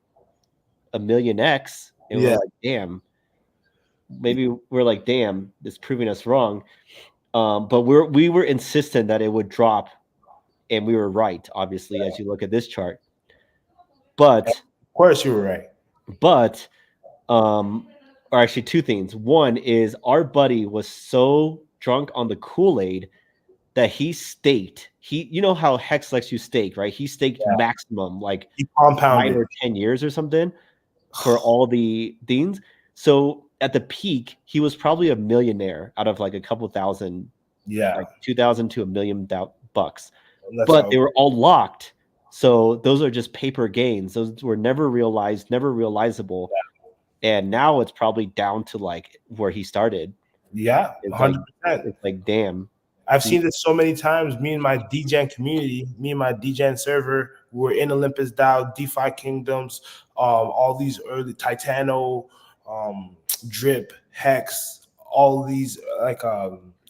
a million X. And we're like, damn. Maybe we're like, damn, it's proving us wrong. But we were insistent that it would drop, and we were right, obviously, as you look at this chart. But of course you were right. But or actually two things. One is our buddy was so drunk on the Kool-Aid that he staked. You know how Hex lets you stake, right? He staked maximum, like he compounded 5 or 10 years or something for all the things. So at the peak, he was probably a millionaire out of like a couple thousand, like 2,000 to $1 million bucks. But they were all locked. So those are just paper gains. Those were never realized, never realizable. And now it's probably down to like where he started. Yeah, 100%. It's like, damn. I've seen this so many times. Me and my DGen community, me and my DGen server, we're in Olympus DAO, DeFi Kingdoms, all these early Titano, Drip, Hex, all these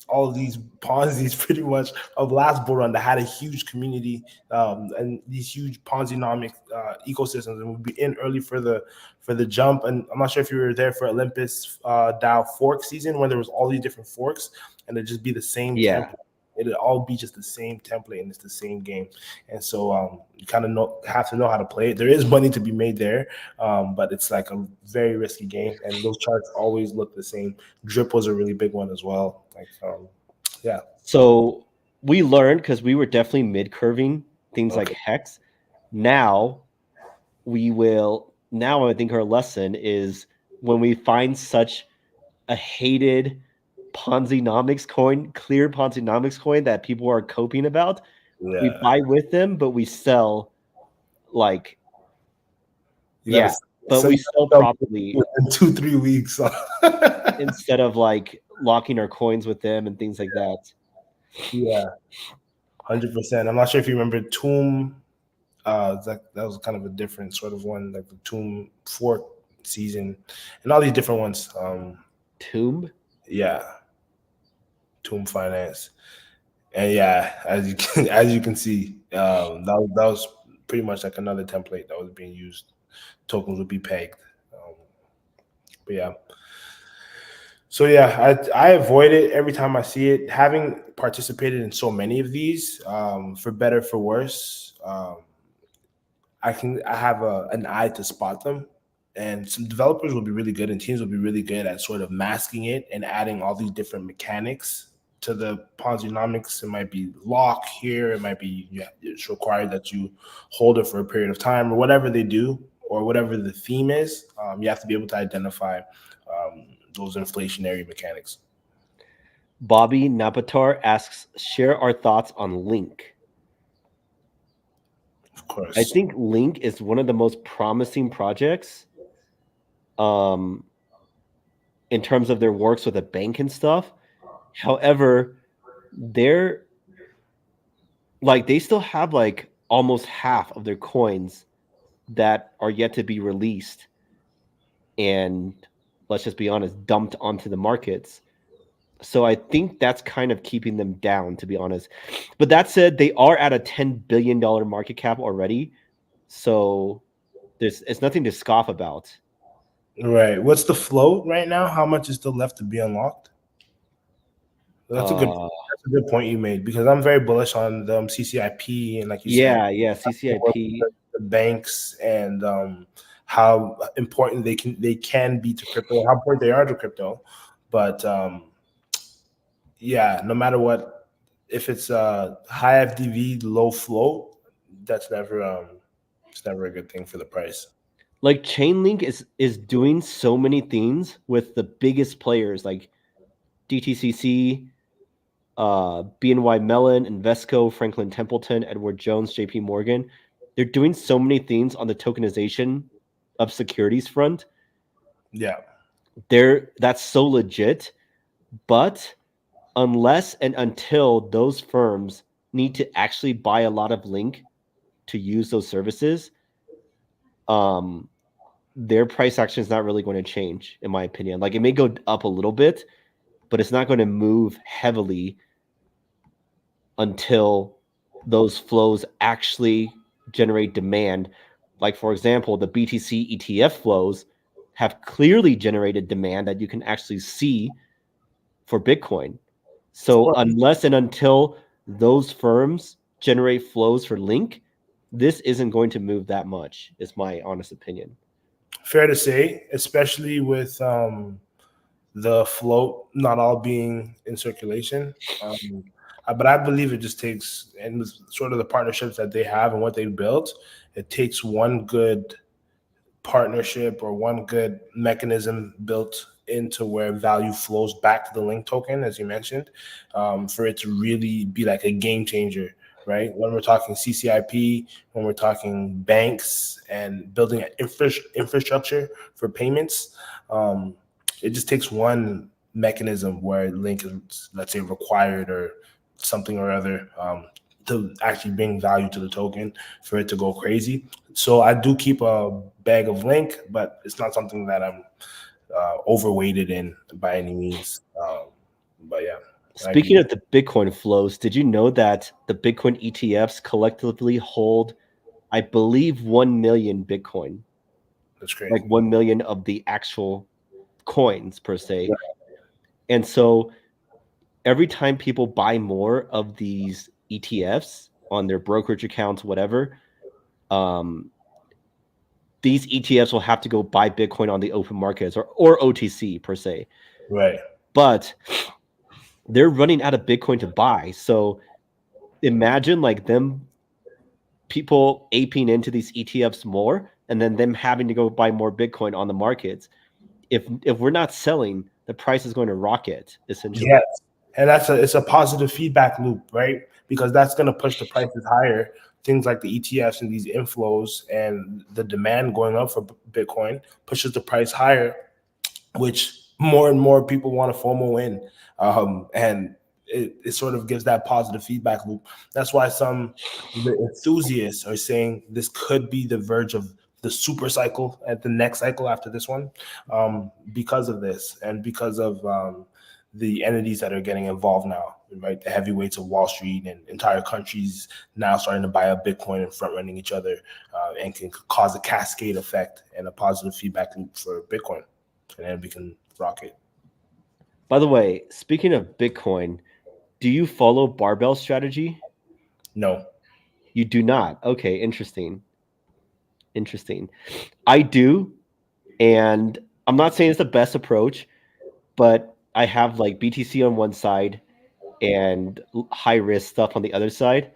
all of these Ponzi's pretty much of last bull run that had a huge community and these huge Ponzi-nomic ecosystems, and we'll be in early for the jump. And I'm not sure if you were there for Olympus DAO fork season when there was all these different forks, and it'd just be the same template. It'd all be just the same template, and it's the same game. And so you kind of have to know how to play it. There is money to be made there, but it's like a very risky game, and those charts always look the same. Drip was a really big one as well. Like, yeah. So we learned, because we were definitely mid-curving things like Hex. Now I think our lesson is when we find such a hated Ponzi-nomics coin, clear Ponzi-nomics coin that people are coping about, we buy with them, but we sell like, but we sell properly in 2-3 weeks instead of like locking our coins with them and things like that. Yeah, 100%. I'm not sure if you remember Tomb. That was kind of a different sort of one, like the Tomb fork season, and all these different ones. Tomb, yeah, Tomb Finance, and yeah, as you can see, that was pretty much like another template that was being used. Tokens would be pegged, but yeah. So yeah, I avoid it every time I see it. Having participated in so many of these, for better for worse, I have an eye to spot them, and some developers will be really good, and teams will be really good at sort of masking it and adding all these different mechanics to the Ponzi-nomics. It might be lock here, it might be it's required that you hold it for a period of time, or whatever they do, or whatever the theme is. You have to be able to identify those inflationary mechanics. Bobby Napatar asks, share our thoughts on Link. Of course. I think Link is one of the most promising projects in terms of their works with a bank and stuff. However, they still have like almost half of their coins that are yet to be released and, let's just be honest, dumped onto the markets. So I think that's kind of keeping them down, to be honest. But that said, they are at a $10 billion market cap already. So it's nothing to scoff about. Right. What's the float right now? How much is still left to be unlocked? That's a good point you made, because I'm very bullish on the CCIP and, like you said, CCIP, the banks, and how important they can be to crypto, how important they are to crypto. But yeah, no matter what, if it's high FDV, low float, that's never it's never a good thing for the price. Like Chainlink is doing so many things with the biggest players like DTCC, BNY Mellon, Invesco, Franklin Templeton, Edward Jones, JP Morgan. They're doing so many things on the tokenization of securities front. Yeah. That's so legit. But unless and until those firms need to actually buy a lot of Link to use those services, their price action is not really going to change, in my opinion. Like, it may go up a little bit, but it's not going to move heavily until those flows actually generate demand. Like, for example, the BTC ETF flows have clearly generated demand that you can actually see for Bitcoin. So unless and until those firms generate flows for Link, this isn't going to move that much, is my honest opinion. Fair to say, especially with the float not all being in circulation. But I believe it just takes, and sort of the partnerships that they have and what they built, it takes one good partnership or one good mechanism built into where value flows back to the Link token, as you mentioned, for it to really be like a game changer, right? When we're talking CCIP, when we're talking banks and building an infrastructure for payments, it just takes one mechanism where Link is, let's say, required or something or other. to actually bring value to the token for it to go crazy. So I do keep a bag of Link, but it's not something that I'm overweighted in by any means. But yeah. Speaking of the Bitcoin flows, did you know that the Bitcoin ETFs collectively hold, I believe, 1 million Bitcoin? That's crazy. Like 1 million of the actual coins per se. Yeah. And so every time people buy more of these ETFs on their brokerage accounts, whatever, these ETFs will have to go buy Bitcoin on the open markets or OTC per se. Right. But they're running out of Bitcoin to buy. So imagine like people aping into these ETFs more and then them having to go buy more Bitcoin on the markets. If we're not selling, the price is going to rocket, essentially. Yes. And it's a positive feedback loop, right? Because that's going to push the prices higher. Things like the ETFs and these inflows and the demand going up for Bitcoin pushes the price higher, which more and more people want to FOMO in. And it sort of gives that positive feedback loop. That's why some enthusiasts are saying this could be the verge of the super cycle at the next cycle after this one, because of this and because of the entities that are getting involved now, right? The heavyweights of Wall Street and entire countries now starting to buy up Bitcoin and front running each other, and can cause a cascade effect and a positive feedback loop for Bitcoin. And then we can rock it. By the way, speaking of Bitcoin, do you follow barbell strategy? No. You do not? Okay, interesting. I do, and I'm not saying it's the best approach, but I have like BTC on one side and high risk stuff on the other side.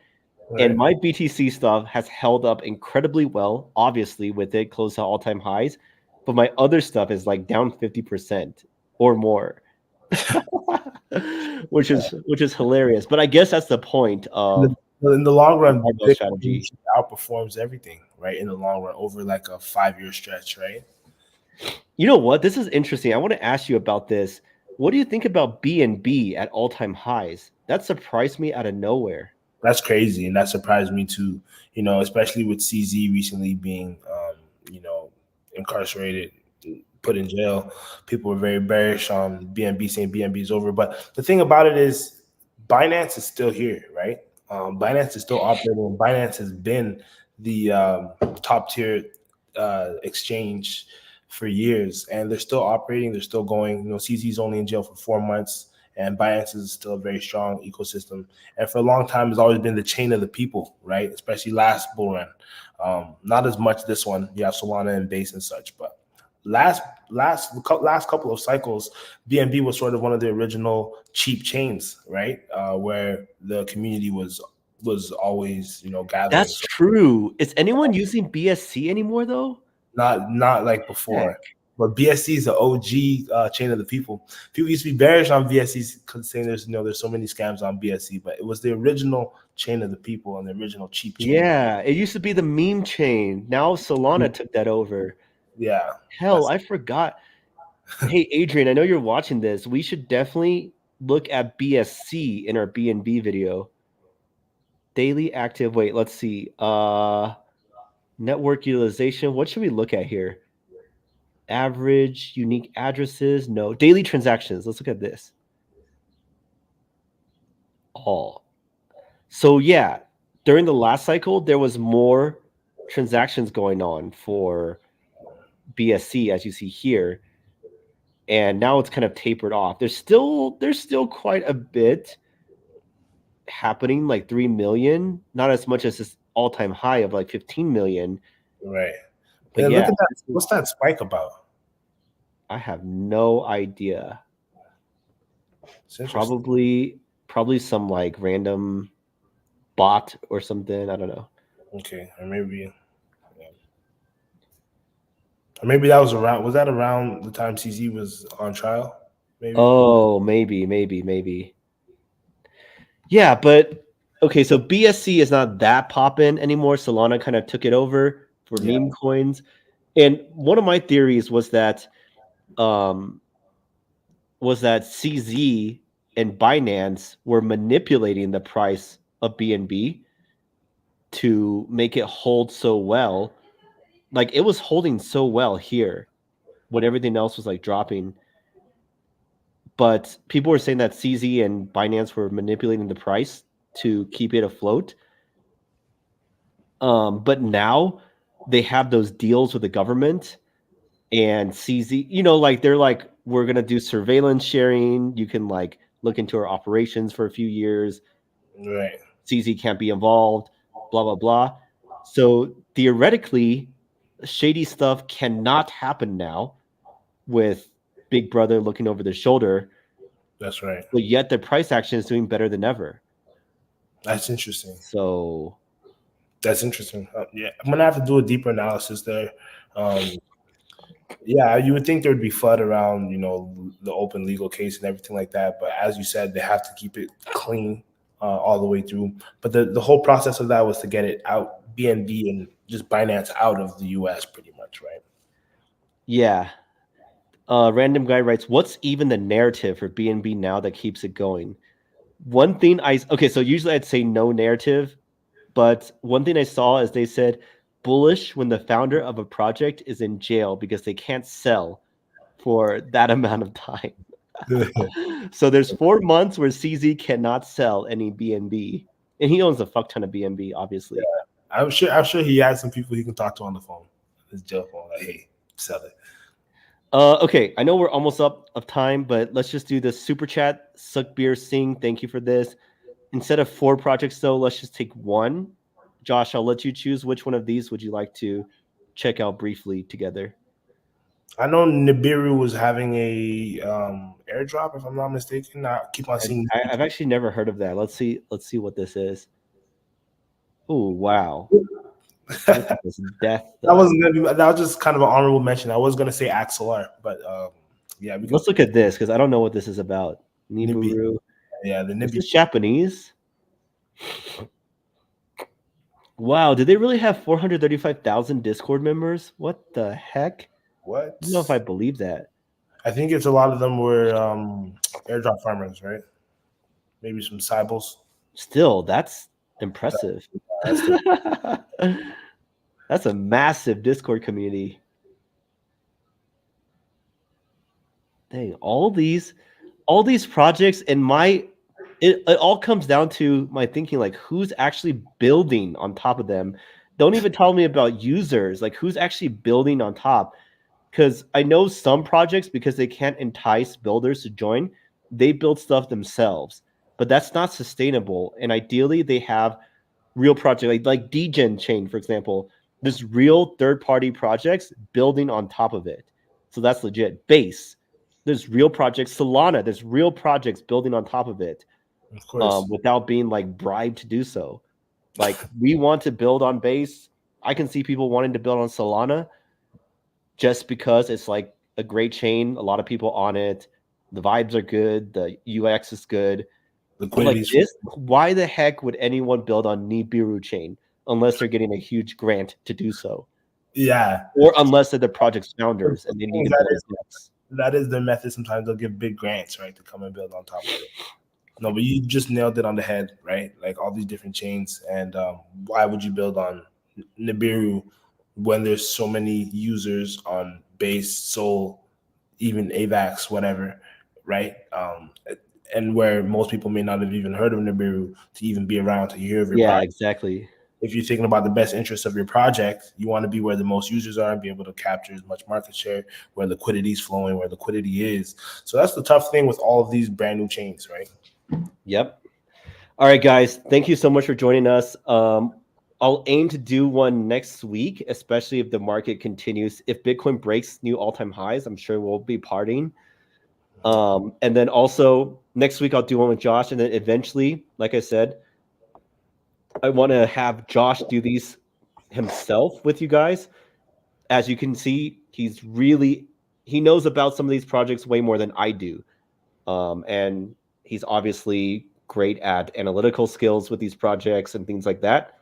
Right. And my BTC stuff has held up incredibly well, obviously, with it close to all-time highs. But my other stuff is like down 50% or more. which is hilarious. But I guess that's the point of in the long run, Bitcoin strategy outperforms everything, right? In the long run, over like a 5-year stretch, right? You know what? This is interesting. I want to ask you about this. What do you think about BNB at all-time highs? That surprised me out of nowhere. That's crazy, and that surprised me too. You know, especially with CZ recently being, incarcerated, put in jail. People were very bearish on BNB, saying BNB is over. But the thing about it is, Binance is still here, right? Binance is still operating. Binance has been the top tier exchange for years, and they're still operating. They're still going. You know, CZ is only in jail for 4 months, and Binance is still a very strong ecosystem. And for a long time, it's always been the chain of the people, right? Especially last bull run. Not as much this one. You have Solana and Base and such, but last couple of cycles, BNB was sort of one of the original cheap chains, right? Where the community was always, gathering. That's true. Is anyone using BSC anymore though? Not like before. Heck. But BSC is the OG chain of the people. People used to be bearish on BSC because saying there's so many scams on BSC, but it was the original chain of the people and the original cheap chain. Yeah, it used to be the meme chain. Now Solana took that over. Yeah. Hell, I forgot. Hey, Adrian, I know you're watching this. We should definitely look at BSC in our BNB video. Daily active. Wait, let's see. Network utilization. What should we look at here? Average unique addresses. No. Daily transactions. Let's look at this. All. So yeah, during the last cycle, there was more transactions going on for BSC, as you see here. And now it's kind of tapered off. There's still quite a bit happening, like 3 million, not as much as this all-time high of like 15 million. Right. But yeah, look at that. What's that spike about? I have no idea. Probably some like random bot or something. I don't know. Okay, or maybe that was around. Was that around the time CZ was on trial? Maybe. Oh, maybe. Yeah, but okay. So BSC is not that poppin' anymore. Solana kind of took it over for meme coins, and one of my theories was that CZ and Binance were manipulating the price of BNB to make it hold so well. Like it was holding so well here when everything else was like dropping. But people were saying that CZ and Binance were manipulating the price to keep it afloat. But now they have those deals with the government and CZ, you know, like they're like, we're going to do surveillance sharing. You can like look into our operations for a few years. Right. CZ can't be involved, blah, blah, blah. So theoretically, shady stuff cannot happen now with Big Brother looking over their shoulder. That's right. But yet the price action is doing better than ever. That's interesting. So that's interesting. Yeah, I'm gonna have to do a deeper analysis there. Yeah, you would think there would be FUD around, you know, the open legal case and everything like that. But as you said, they have to keep it clean all the way through. But the whole process of that was to get it out, BNB and just Binance out of the US pretty much, right? yeah. Random guy writes, what's even the narrative for BNB now that keeps it going? One thing okay, so usually I'd say no narrative, but one thing I saw is they said bullish when the founder of a project is in jail because they can't sell for that amount of time. So there's 4 months where CZ cannot sell any BNB, and he owns a fuck ton of BNB, obviously. Yeah, I'm sure he has some people he can talk to on the phone, his jail phone, like, hey, sell it. Okay, I know we're almost up of time, but let's just do the super chat. Suckbeer Singh, thank you for this. Instead of 4 projects, though, let's just take one. Josh, I'll let you choose. Which one of these would you like to check out briefly together? I know Nibiru was having a airdrop, if I'm not mistaken. I keep on seeing. I've actually never heard of that. Let's see what this is. Oh wow. Death. That wasn't gonna be. That was just kind of an honorable mention. I was gonna say Axelar, but yeah. Let's look at this because I don't know what this is about. Nibiru. Yeah, the Nibiru. This is Japanese. Wow, did they really have 435,000 Discord members? What the heck? What? I don't know if I believe that. I think it's a lot of them were airdrop farmers, right? Maybe some Cybils. Still, that's impressive. That's a massive Discord community. Dang, all these projects and it all comes down to my thinking, like who's actually building on top of them. Don't even tell me about users, like who's actually building on top. Because I know some projects, because they can't entice builders to join, they build stuff themselves, but that's not sustainable. And ideally they have real projects like Degen Chain, for example. There's real third-party projects building on top of it. So that's legit. Base, there's real projects. Solana, there's real projects building on top of it. Of course. Without being like bribed to do so. Like we want to build on Base. I can see people wanting to build on Solana just because it's like a great chain, a lot of people on it, the vibes are good, the UX is good. Like this, why the heck would anyone build on Nibiru chain unless they're getting a huge grant to do so? Yeah. Or unless they're the project's founders and they need to build that is their method. Sometimes they'll give big grants, right, to come and build on top of it. No, but you just nailed it on the head, right? Like all these different chains. And why would you build on Nibiru when there's so many users on Base, Sol, even AVAX, whatever, right? And where most people may not have even heard of Nibiru to even be around to hear of your project. Exactly. If you're thinking about the best interests of your project, you want to be where the most users are and be able to capture as much market share, where liquidity is flowing, where liquidity is. So that's the tough thing with all of these brand new chains, right? Yep. All right, guys. Thank you so much for joining us. I'll aim to do one next week, especially if the market continues. If Bitcoin breaks new all-time highs, I'm sure we'll be partying. And then also next week I'll do one with Josh, and then eventually, like I said, I want to have Josh do these himself with you guys. As you can see, he knows about some of these projects way more than I do. And he's obviously great at analytical skills with these projects and things like that.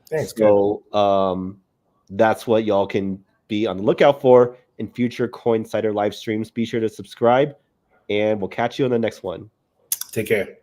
Thanks, so that's what y'all can be on the lookout for in future Coinsider live streams. Be sure to subscribe, and we'll catch you on the next one. Take care.